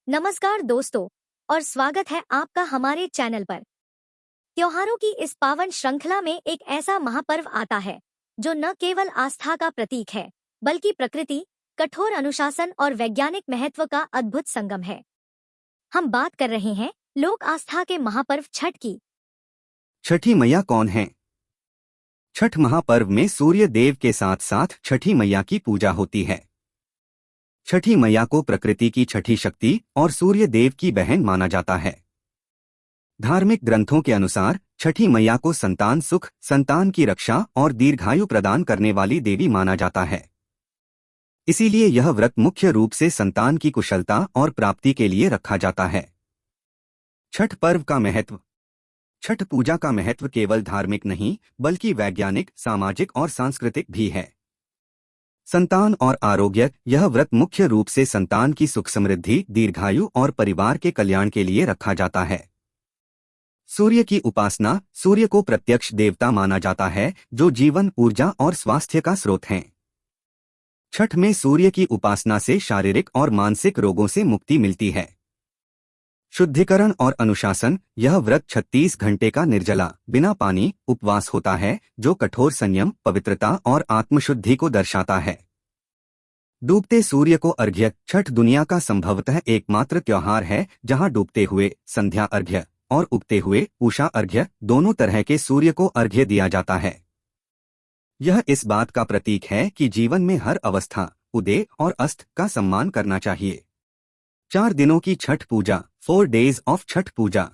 नमस्कार दोस्तों और स्वागत है आपका हमारे चैनल पर। त्योहारों की इस पावन श्रृंखला में एक ऐसा महापर्व आता है जो न केवल आस्था का प्रतीक है बल्कि प्रकृति, कठोर अनुशासन और वैज्ञानिक महत्व का अद्भुत संगम है। हम बात कर रहे हैं लोक आस्था के महापर्व छठ की। छठी मैया कौन है? छठ महापर्व में सूर्य देव के साथ साथ छठी मैया की पूजा होती है। छठी मैया को प्रकृति की छठी शक्ति और सूर्य देव की बहन माना जाता है। धार्मिक ग्रंथों के अनुसार छठी मैया को संतान सुख, संतान की रक्षा और दीर्घायु प्रदान करने वाली देवी माना जाता है। इसीलिए यह व्रत मुख्य रूप से संतान की कुशलता और प्राप्ति के लिए रखा जाता है। छठ पर्व का महत्व। छठ पूजा का महत्व केवल धार्मिक नहीं बल्कि वैज्ञानिक, सामाजिक और सांस्कृतिक भी है। संतान और आरोग्य। यह व्रत मुख्य रूप से संतान की सुख समृद्धि, दीर्घायु और परिवार के कल्याण के लिए रखा जाता है। सूर्य की उपासना। सूर्य को प्रत्यक्ष देवता माना जाता है जो जीवन, ऊर्जा और स्वास्थ्य का स्रोत हैं। छठ में सूर्य की उपासना से शारीरिक और मानसिक रोगों से मुक्ति मिलती है। शुद्धिकरण और अनुशासन। यह व्रत 36 घंटे का निर्जला, बिना पानी उपवास होता है जो कठोर संयम, पवित्रता और आत्मशुद्धि को दर्शाता है। डूबते सूर्य को अर्घ्य। छठ दुनिया का संभवतः एकमात्र त्योहार है जहां डूबते हुए संध्या अर्घ्य और उगते हुए उषा अर्घ्य दोनों तरह के सूर्य को अर्घ्य दिया जाता है। यह इस बात का प्रतीक है कि जीवन में हर अवस्था, उदय और अस्त का सम्मान करना चाहिए। 4 दिनों की छठ पूजा। 4 डेज ऑफ छठ पूजा।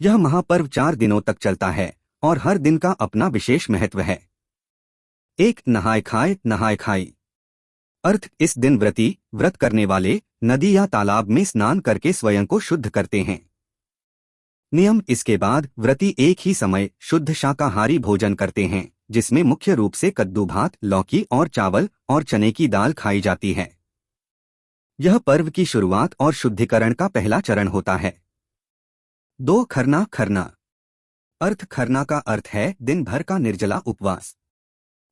यह महापर्व 4 दिनों तक चलता है और हर दिन का अपना विशेष महत्व है। 1. नहाय खाए, नहाय खाई। अर्थ, इस दिन व्रत करने वाले नदी या तालाब में स्नान करके स्वयं को शुद्ध करते हैं। नियम। इसके बाद व्रती एक ही समय शुद्ध शाकाहारी भोजन करते हैं जिसमें मुख्य रूप से कद्दू भात, लौकी और चावल और चने की दाल खाई जाती है। यह पर्व की शुरुआत और शुद्धिकरण का पहला चरण होता है। 2. खरना। खरना अर्थ। खरना का अर्थ है दिन भर का निर्जला उपवास।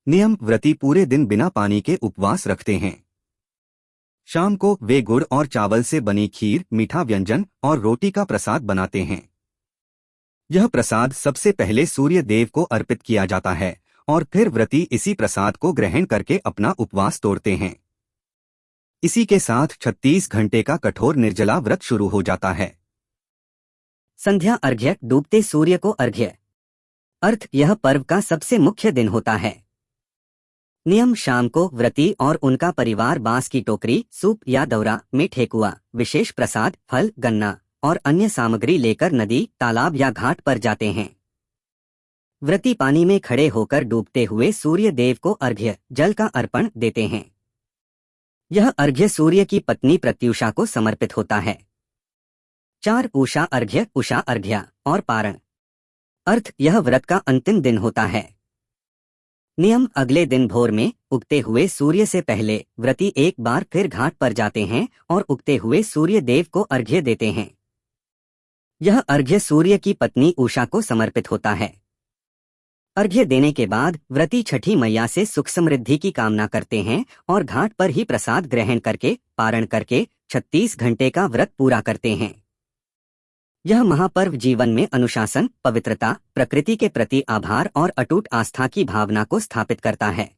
नियम। व्रती पूरे दिन बिना पानी के उपवास रखते हैं। शाम को वे गुड़ और चावल से बनी खीर, मीठा व्यंजन और रोटी का प्रसाद बनाते हैं। यह प्रसाद सबसे पहले सूर्य देव को अर्पित किया जाता है और फिर व्रती इसी प्रसाद को ग्रहण करके अपना उपवास तोड़ते हैं। इसी के साथ 36 घंटे का कठोर निर्जला व्रत शुरू हो जाता है। संध्या अर्घ्य। डूबते सूर्य को अर्घ्य। अर्थ। यह पर्व का सबसे मुख्य दिन होता है। नियम। शाम को व्रती और उनका परिवार बांस की टोकरी, सूप या दौरा में ठेकुआ, विशेष प्रसाद, फल, गन्ना और अन्य सामग्री लेकर नदी, तालाब या घाट पर जाते हैं। व्रती पानी में खड़े होकर डूबते हुए सूर्य देव को अर्घ्य जल का अर्पण देते हैं। यह अर्घ्य सूर्य की पत्नी प्रत्युषा को समर्पित होता है। 4. उषा अर्घ्य, उषा अर्घ्या और पारण। अर्थ। यह व्रत का अंतिम दिन होता है। नियम। अगले दिन भोर में उगते हुए सूर्य से पहले व्रती एक बार फिर घाट पर जाते हैं और उगते हुए सूर्य देव को अर्घ्य देते हैं। यह अर्घ्य सूर्य की पत्नी उषा को समर्पित होता है। अर्घ्य देने के बाद व्रती छठी मैया से सुख समृद्धि की कामना करते हैं और घाट पर ही प्रसाद ग्रहण करके, पारण करके 36 घंटे का व्रत पूरा करते हैं। यह महापर्व जीवन में अनुशासन, पवित्रता, प्रकृति के प्रति आभार और अटूट आस्था की भावना को स्थापित करता है।